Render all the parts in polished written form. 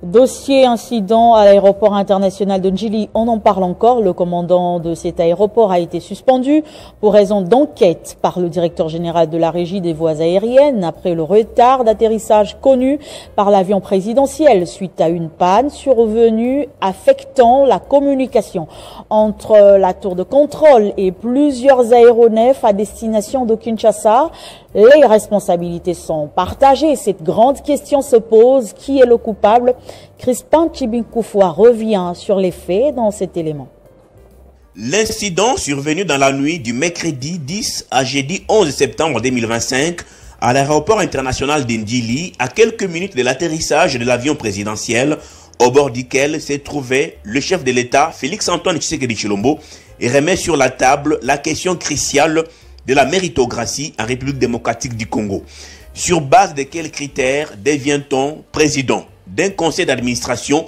Dossier incident à l'aéroport international de Ndjili, on en parle encore. Le commandant de cet aéroport a été suspendu pour raison d'enquête par le directeur général de la régie des voies aériennes après le retard d'atterrissage connu par l'avion présidentiel suite à une panne survenue affectant la communication entre la tour de contrôle et plusieurs aéronefs à destination de Kinshasa. Les responsabilités sont partagées. Cette grande question se pose. Qui est le coupable? Crispin Chibinkoufoua revient sur les faits dans cet élément. L'incident survenu dans la nuit du mercredi 10 à jeudi 11 septembre 2025 à l'aéroport international d'Ndjili, à quelques minutes de l'atterrissage de l'avion présidentiel, au bord duquel s'est trouvé le chef de l'État, Félix-Antoine Tshisekedi Tshilombo, et remet sur la table la question cruciale de la méritocratie en République démocratique du Congo. Sur base de quels critères devient-on président d'un conseil d'administration,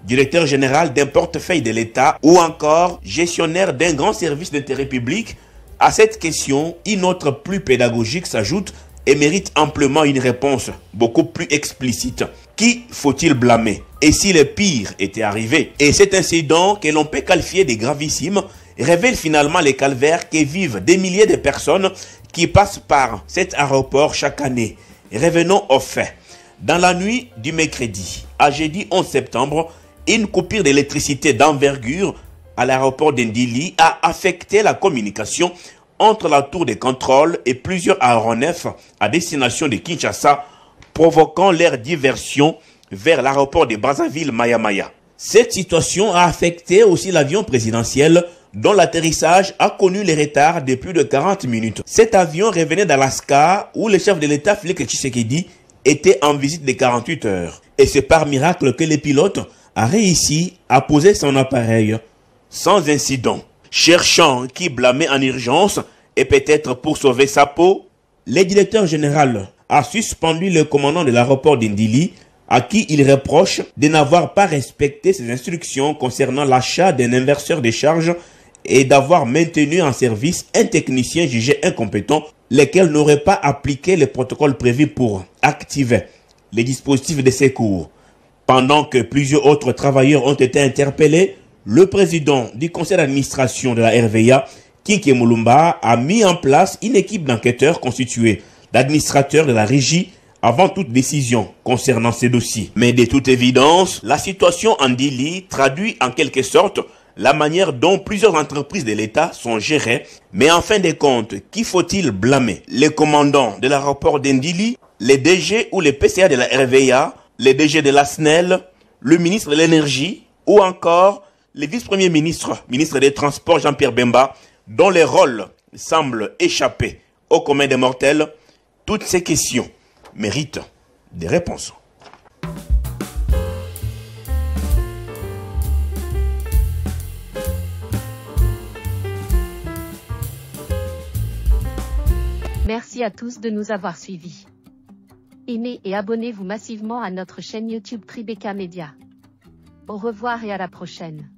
directeur général d'un portefeuille de l'État ou encore gestionnaire d'un grand service d'intérêt public? À cette question, une autre plus pédagogique s'ajoute et mérite amplement une réponse beaucoup plus explicite. Qui faut-il blâmer? Et si le pire était arrivé? Et cet incident, que l'on peut qualifier de gravissime, révèle finalement les calvaires que vivent des milliers de personnes qui passent par cet aéroport chaque année. Revenons aux faits. Dans la nuit du mercredi à jeudi 11 septembre, une coupure d'électricité d'envergure à l'aéroport d'Ndjili a affecté la communication entre la tour de contrôle et plusieurs aéronefs à destination de Kinshasa, provoquant leur diversion vers l'aéroport de Brazzaville-Maya-Maya. Cette situation a affecté aussi l'avion présidentiel dont l'atterrissage a connu les retards de plus de 40 minutes. Cet avion revenait d'Alaska où le chef de l'État, Félix Tshisekedi, était en visite de 48 heures. Et c'est par miracle que le pilote a réussi à poser son appareil sans incident. Cherchant qui blâmer en urgence et peut-être pour sauver sa peau, le directeur général a suspendu le commandant de l'aéroport d'Ndjili à qui il reproche de n'avoir pas respecté ses instructions concernant l'achat d'un inverseur de charge et d'avoir maintenu en service un technicien jugé incompétent, lequel n'aurait pas appliqué les protocoles prévus pour activer les dispositifs de secours. Pendant que plusieurs autres travailleurs ont été interpellés, le président du conseil d'administration de la RVA, Kinke Mulumba, a mis en place une équipe d'enquêteurs constituée d'administrateurs de la régie avant toute décision concernant ces dossiers. Mais de toute évidence, la situation en Ndjili traduit en quelque sorte la manière dont plusieurs entreprises de l'État sont gérées. Mais en fin de compte, qui faut-il blâmer? Les commandants de l'aéroport d'Ndjili, les DG ou les PCA de la RVA, les DG de la SNEL, le ministre de l'Énergie ou encore le vice-premier ministre, ministre des Transports Jean-Pierre Bemba, dont les rôles semblent échapper au commun des mortels? Toutes ces questions méritent des réponses. Merci à tous de nous avoir suivis. Aimez et abonnez-vous massivement à notre chaîne YouTube Tribeca Media. Au revoir et à la prochaine.